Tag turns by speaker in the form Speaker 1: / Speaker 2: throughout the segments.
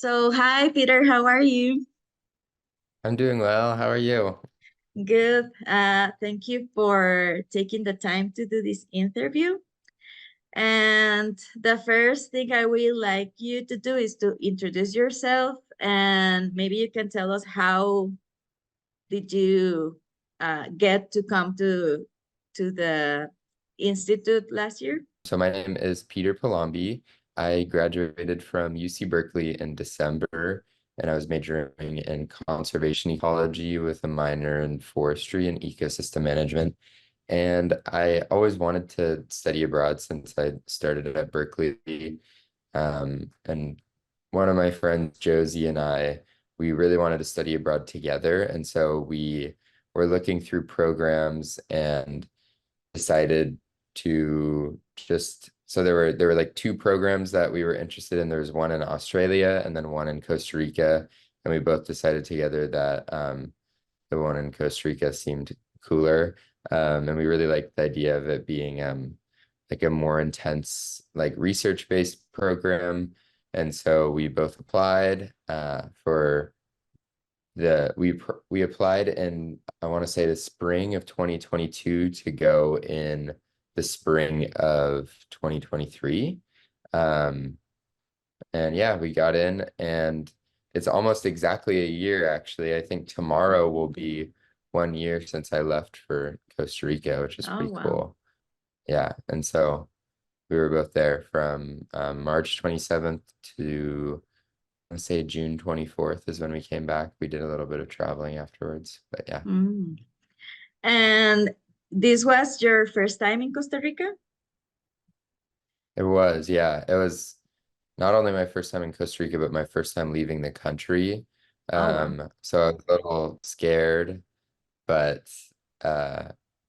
Speaker 1: So, hi, Peter, how are you?
Speaker 2: I'm doing well. How are you?
Speaker 1: Good. Thank you for taking the time to do this interview. And the first thing I would like you to do is to introduce yourself, and maybe you can tell us how did you get to come to the institute last year?
Speaker 2: So my name is Peter Palombi. I graduated from UC Berkeley in December, and I was majoring in conservation ecology with a minor in forestry and ecosystem management. And I always wanted to study abroad since I started at Berkeley. And one of my friends, Josie, and we really wanted to study abroad together. And so we were looking through programs and decided to just so there were like two programs that we were interested in. There was one in Australia and then one in Costa Rica. And we both decided together that the one in Costa Rica seemed cooler. And we really liked the idea of it being like a more intense, like research-based program. And so we both applied for we applied in, I want to say, the spring of 2022 to go in the spring of 2023. Um, and yeah, we got in, and it's almost exactly a year, actually. I think tomorrow will be 1 year since I left for Costa Rica, which is
Speaker 1: Oh,
Speaker 2: pretty
Speaker 1: wow.
Speaker 2: cool. Yeah, and so we were both there from March 27th to, let's say, June 24th is when we came back. We did a little bit of traveling afterwards, but yeah,
Speaker 1: Mm. And this was your first time in Costa Rica?
Speaker 2: it was. Yeah, it was not only my first time in Costa Rica, but my first time leaving the country.
Speaker 1: Oh, wow.
Speaker 2: So I was a little scared, but uh,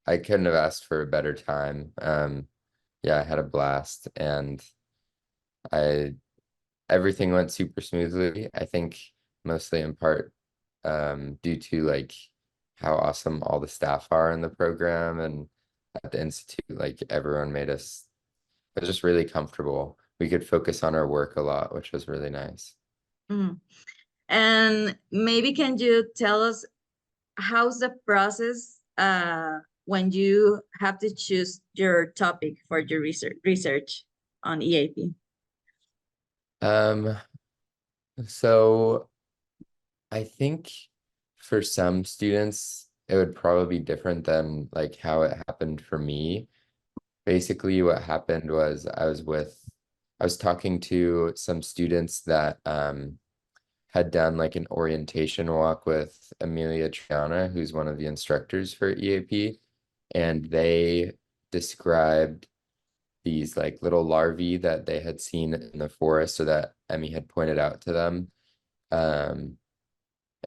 Speaker 2: I couldn't have asked for a better time. Yeah, I had a blast, and I everything went super smoothly. I think mostly in part due to like how awesome all the staff are in the program and at the institute. Like everyone made us, it was just really comfortable. We could focus on our work a lot, which was really nice.
Speaker 1: Mm. And maybe can you tell us how's the process when you have to choose your topic for your research on EAP?
Speaker 2: Um, so I think for some students, it would probably be different than like how it happened for me. Basically, what happened was I was talking to some students that had done like an orientation walk with Amelia Triana, who's one of the instructors for EAP, and they described these like little larvae that they had seen in the forest, or that Emmy had pointed out to them. Um,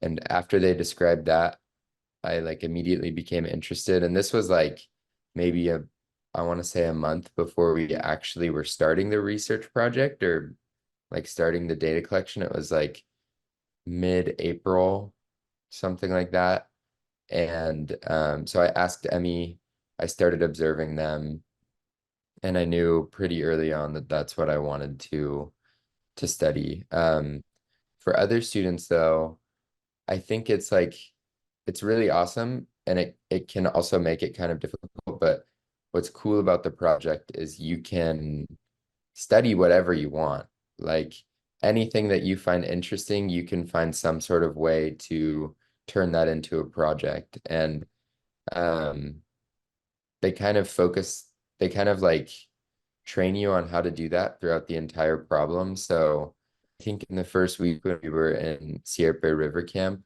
Speaker 2: and after they described that, I like immediately became interested. And this was like maybe I want to say a month before we actually were starting the research project, or like starting the data collection. It was like mid-April, something like that. And so I asked Emmy, I started observing them, and I knew pretty early on that that's what I wanted to study. For other students, though, I think it's like it's really awesome, and it can also make it kind of difficult. But what's cool about the project is you can study whatever you want. Like anything that you find interesting, you can find some sort of way to turn that into a project. And um, they kind of focus, they kind of like train you on how to do that throughout the entire problem. So I think in the first week when we were in Sierpe River Camp,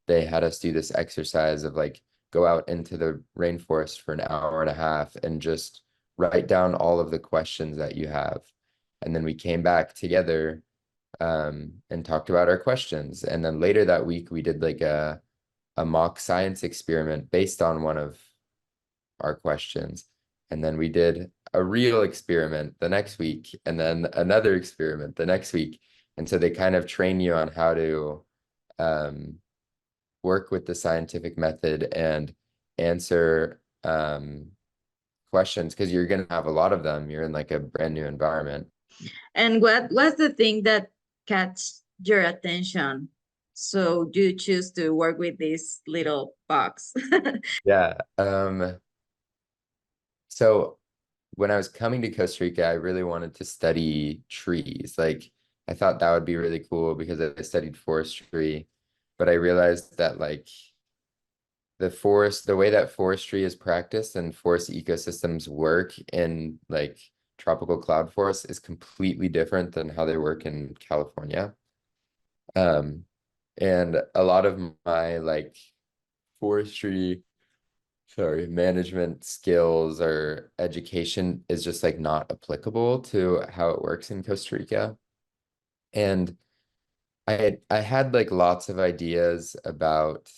Speaker 2: they had us do this exercise of like go out into the rainforest for an hour and a half and just write down all of the questions that you have. And then we came back together and talked about our questions. And then later that week, we did like a mock science experiment based on one of our questions. And then we did a real experiment the next week, and then another experiment the next week. And so they kind of train you on how to um, work with the scientific method and answer questions, because you're going to have a lot of them. You're in like a brand new environment.
Speaker 1: And what was the thing that catch your attention? So you choose to work with this little box.
Speaker 2: Yeah. So when I was coming to Costa Rica, I really wanted to study trees. Like I thought that would be really cool because I studied forestry, but I realized that like the way that forestry is practiced and forest ecosystems work in like tropical cloud forests is completely different than how they work in California. Um, and a lot of my like forestry, sorry, management skills or education is just like not applicable to how it works in Costa Rica. And I had like lots of ideas about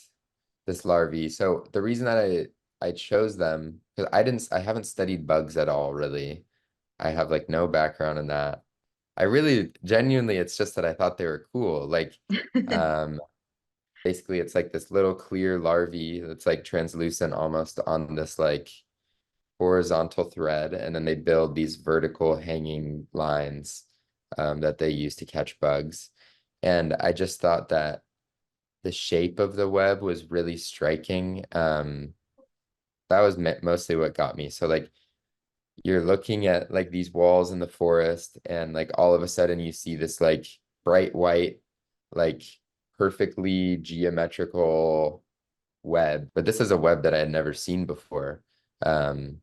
Speaker 2: this larvae. So the reason that I chose them because I haven't studied bugs at all really. I have like no background in that. I really genuinely it's just that I thought they were cool. Like um basically it's like this little clear larvae that's like translucent almost on this like horizontal thread, and then they build these vertical hanging lines that they use to catch bugs. And I just thought that the shape of the web was really striking. That was mostly what got me. So like you're looking at like these walls in the forest, and like all of a sudden you see this like bright white, like perfectly geometrical web. But this is a web that I had never seen before. Um,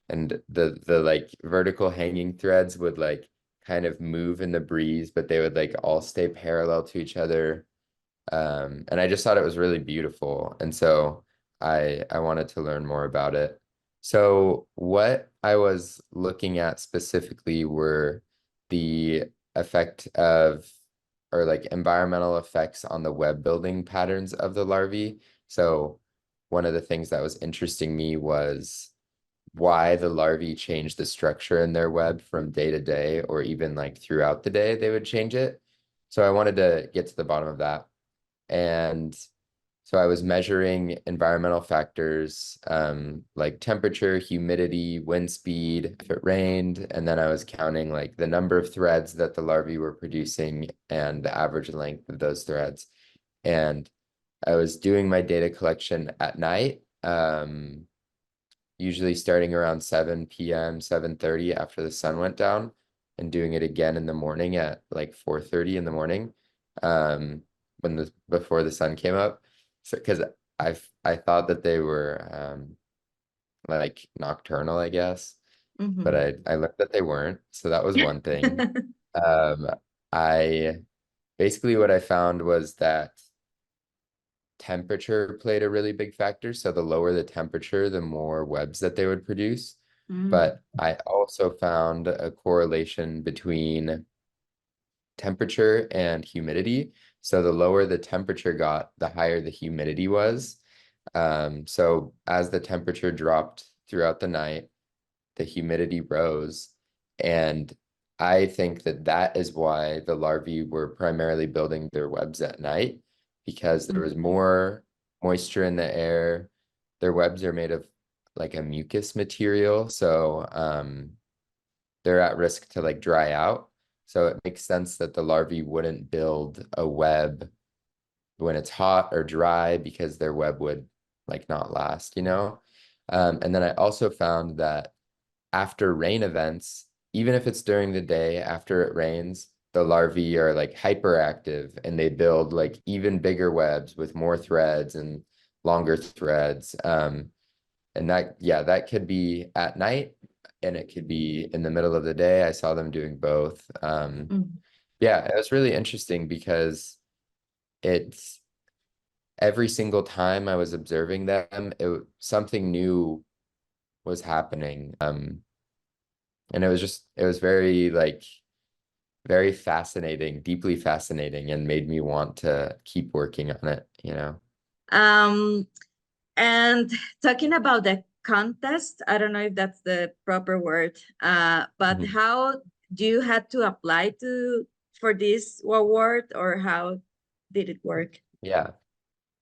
Speaker 2: and the like vertical hanging threads would like kind of move in the breeze, but they would like all stay parallel to each other. And I just thought it was really beautiful. And so I wanted to learn more about it. So what I was looking at specifically were the effect of or like environmental effects on the web building patterns of the larvae. So one of the things that was interesting me was why the larvae change the structure in their web from day to day, or even like throughout the day, they would change it. So I wanted to get to the bottom of that. And so I was measuring environmental factors like temperature, humidity, wind speed, if it rained, and then I was counting like the number of threads that the larvae were producing and the average length of those threads. And I was doing my data collection at night, usually starting around 7 p.m., 7:30 after the sun went down, and doing it again in the morning at like 4:30 in the morning, when the before the sun came up. So because I thought that they were like nocturnal, I guess, but
Speaker 1: Mhm.
Speaker 2: I learned that they weren't. So that was one thing. Um, I basically what I found was that temperature played a really big factor. So the lower the temperature, the more webs that they would produce.
Speaker 1: Mm,
Speaker 2: But I also found a correlation between temperature and humidity. So the lower the temperature got, the higher the humidity was. So as the temperature dropped throughout the night, the humidity rose. And I think that that is why the larvae were primarily building their webs at night, because there was
Speaker 1: mhm,
Speaker 2: more moisture in the air. Their webs are made of like a mucus material, so they're at risk to like dry out. So it makes sense that the larvae wouldn't build a web when it's hot or dry because their web would like not last, you know? And then I also found that after rain events, even if it's during the day after it rains, the larvae are like hyperactive and they build like even bigger webs with more threads and longer threads. And that, yeah, that could be at night and it could be in the middle of the day. I saw them doing both.
Speaker 1: mhm.
Speaker 2: Yeah, it was really interesting because it's every single time I was observing them, something new was happening. And it was very like very fascinating, deeply fascinating, and made me want to keep working on it, you know?
Speaker 1: Um, and talking about the contest, I don't know if that's the proper word, but
Speaker 2: Mhm.
Speaker 1: how do you had to apply to for this award, or how did it work?
Speaker 2: Yeah.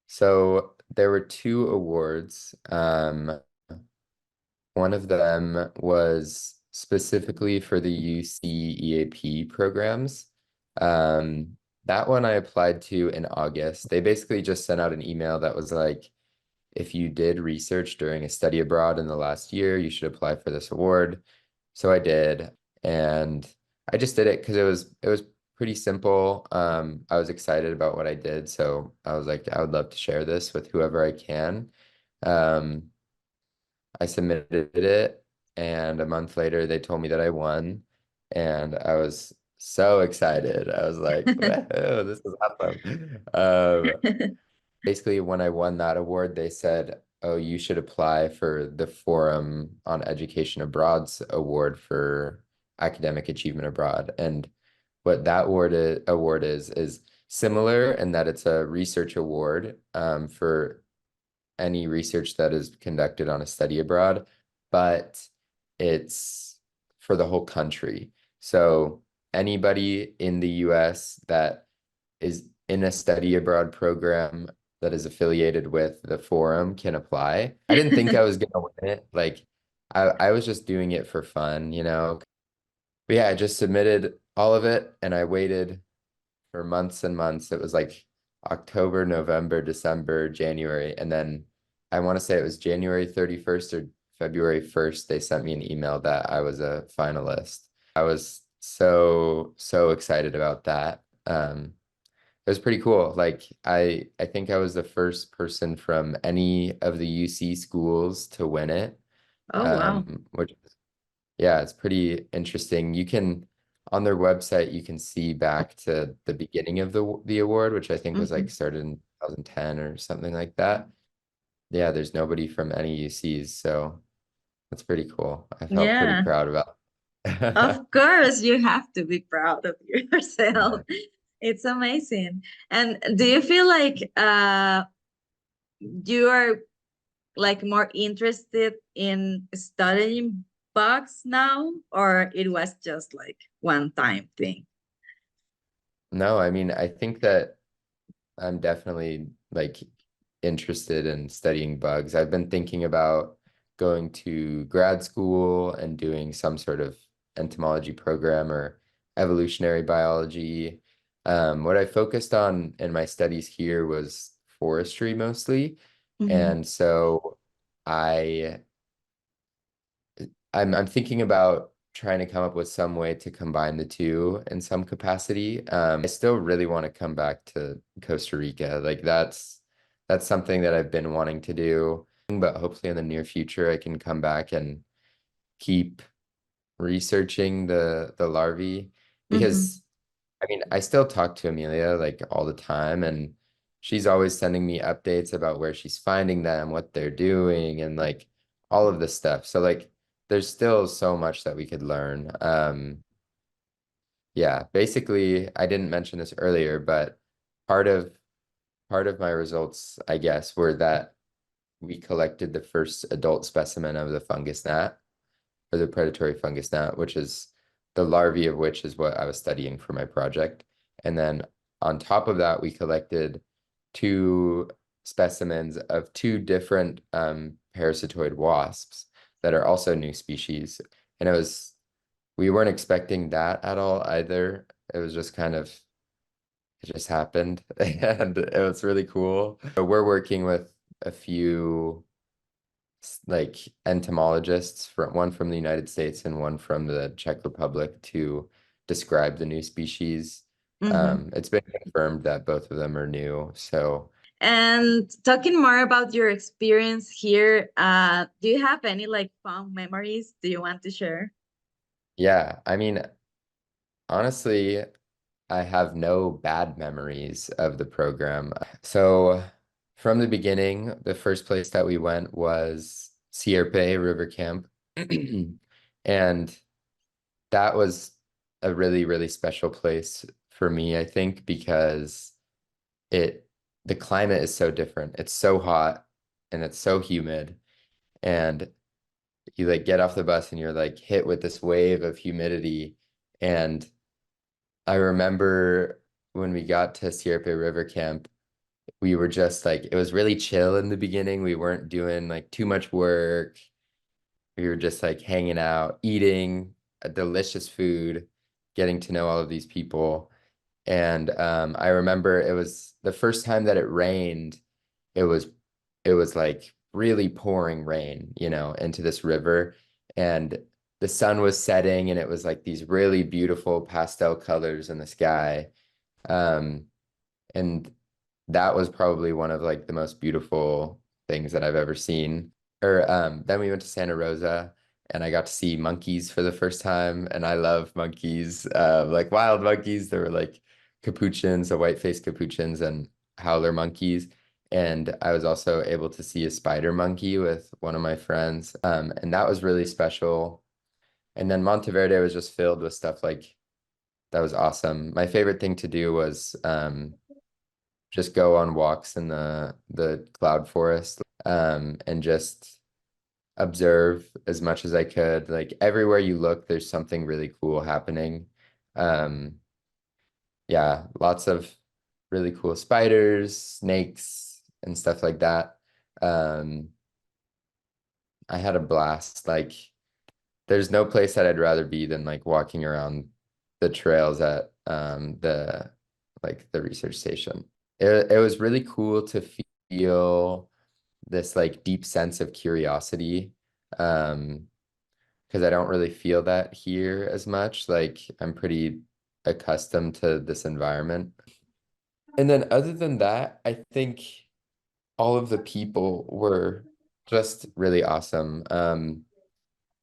Speaker 2: So there were two awards. One of them was specifically for the UCEAP programs. Um, That one I applied to in August. They basically just sent out an email that was like, if you did research during a study abroad in the last year, you should apply for this award. So I did, and I just did it because it was pretty simple. I was excited about what I did, so I was like, I would love to share this with whoever I can. Um, I submitted it, and a month later, they told me that I won, and I was so excited. I was like, "Whoa, this is awesome!" Basically, when I won that award, they said, "Oh, you should apply for the Forum on Education Abroad's award for academic achievement abroad." And what that award is similar in that it's a research award for any research that is conducted on a study abroad, but it's for the whole country. So anybody in the US that is in a study abroad program that is affiliated with the forum can apply. I didn't think I was gonna win it. Like I was just doing it for fun, you know. But yeah, I just submitted all of it and I waited for months and months. It was like October, November, December, January, and then I want to say it was January 31st or February 1st, they sent me an email that I was a finalist. I was so excited about that. It was pretty cool. Like I think I was the first person from any of the UC schools to win it.
Speaker 1: Oh, wow.
Speaker 2: Which yeah, it's pretty interesting. You can on their website you can see back to the beginning of the award, which I think was like
Speaker 1: Mhm.
Speaker 2: started in 2010 or something like that. Yeah, there's nobody from any UCs, so that's pretty cool. I felt pretty
Speaker 1: Yeah,
Speaker 2: proud about
Speaker 1: of course, you have to be proud of yourself.
Speaker 2: Yeah.
Speaker 1: It's amazing. And do you feel like you are like more interested in studying bugs now, or it was just like one time thing?
Speaker 2: No, I mean, I think that I'm definitely like interested in studying bugs. I've been thinking about going to grad school and doing some sort of entomology program or evolutionary biology. What I focused on in my studies here was forestry mostly.
Speaker 1: Hmm.
Speaker 2: And so I I'm thinking about trying to come up with some way to combine the two in some capacity. I still really want to come back to Costa Rica. Like that's something that I've been wanting to do, but hopefully in the near future I can come back and keep researching the larvae
Speaker 1: Hmm.
Speaker 2: because I mean I still talk to Amelia like all the time and she's always sending me updates about where she's finding them, what they're doing, and like all of this stuff. So like there's still so much that we could learn. Yeah, basically I didn't mention this earlier, but part of part of my results, I guess, were that we collected the first adult specimen of the fungus gnat or the predatory fungus gnat, which is the larvae of which is what I was studying for my project. And then on top of that, we collected two specimens of two different parasitoid wasps that are also new species. And we weren't expecting that at all either. It was just kind of, it just happened and it was really cool. So we're working with a few like entomologists from one from the United States and one from the Czech Republic to describe the new species.
Speaker 1: Hmm.
Speaker 2: It's been confirmed that both of them are new. So
Speaker 1: And talking more about your experience here, do you have any like fond memories? Do you want to share?
Speaker 2: yeah, I mean, honestly, I have no bad memories of the program. So from the beginning, the first place that we went was Sierpe River Camp. And that was a really special place for me, I think, because it the climate is so different. It's so hot and it's so humid. And you like get off the bus and you're like hit with this wave of humidity. And I remember when we got to Sierpe River Camp, we were just like it was really chill in the beginning. We weren't doing like too much work. We were just like hanging out, eating a delicious food, getting to know all of these people. And I remember it was the first time that it rained, it was like really pouring rain, you know, into this river. And the sun was setting and it was like these really beautiful pastel colors in the sky. Um, and that was probably one of like the most beautiful things that I've ever seen. Or then we went to Santa Rosa and I got to see monkeys for the first time. And I love monkeys, like wild monkeys. There were like capuchins, the white-faced capuchins and howler monkeys. And I was also able to see a spider monkey with one of my friends. And that was really special. And then Monteverde was just filled with stuff like that was awesome. My favorite thing to do was just go on walks in the cloud forest and just observe as much as I could. Like everywhere you look, there's something really cool happening. Um, yeah, lots of really cool spiders, snakes, and stuff like that. Um, I had a blast. Like there's no place that I'd rather be than like walking around the trails at the research station. It was really cool to feel this like deep sense of curiosity. Because I don't really feel that here as much. Like I'm pretty accustomed to this environment. And then other than that, I think all of the people were just really awesome.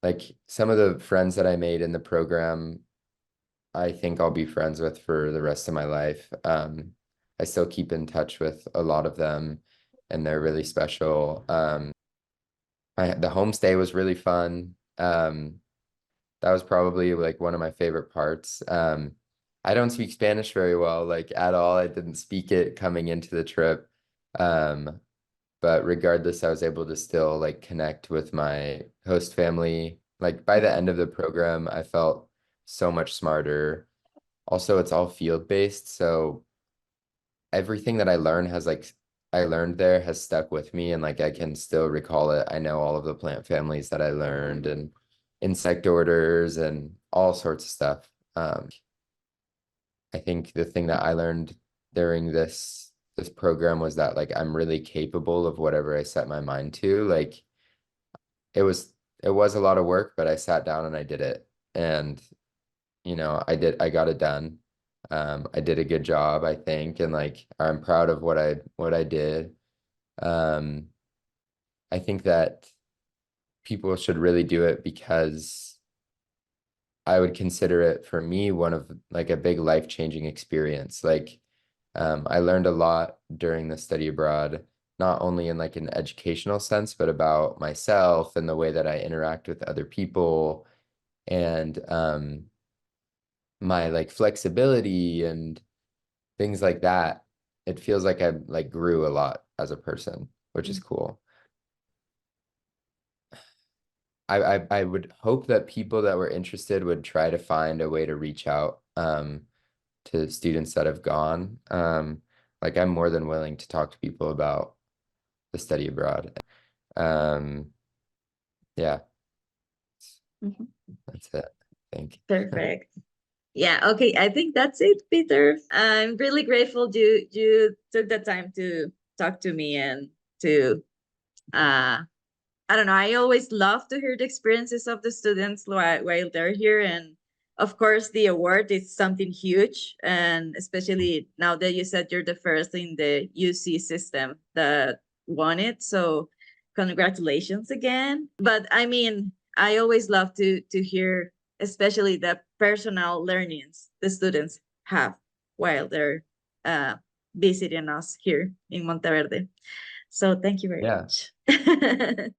Speaker 2: Like some of the friends that I made in the program, I think I'll be friends with for the rest of my life. I still keep in touch with a lot of them, and they're really special. The homestay was really fun. That was probably like one of my favorite parts. I don't speak Spanish very well, like at all. I didn't speak it coming into the trip. Um, but regardless, I was able to still like connect with my host family. Like by the end of the program, I felt so much smarter. Also, it's all field-based, so everything that I learned there has stuck with me and like I can still recall it. I know all of the plant families that I learned and insect orders and all sorts of stuff. I think the thing that I learned during this program was that like I'm really capable of whatever I set my mind to. Like it was it was a lot of work, but I sat down and I did it. And you know, I got it done. I did a good job, I think, and like I'm proud of what I did. Um, I think that people should really do it because I would consider it for me one of like a big life-changing experience. Like I learned a lot during the study abroad, not only in like an educational sense, but about myself and the way that I interact with other people and my like flexibility and things like that. It feels like I like grew a lot as a person, which is cool. I would hope that people that were interested would try to find a way to reach out to students that have gone. Like I'm more than willing to talk to people about the study abroad. Um, yeah,
Speaker 1: Mhm.
Speaker 2: that's it, I think.
Speaker 1: Perfect. Yeah, okay. I think that's it, Peter. I'm really grateful you took the time to talk to me and to I don't know. I always love to hear the experiences of the students while they're here. And of course, the award is something huge. And especially now that you said you're the first in the UC system that won it. So congratulations again. But I mean, I always love to hear, especially the personal learnings the students have while they're uh, visiting us here in Monteverde. So thank you very
Speaker 2: Yeah.
Speaker 1: much.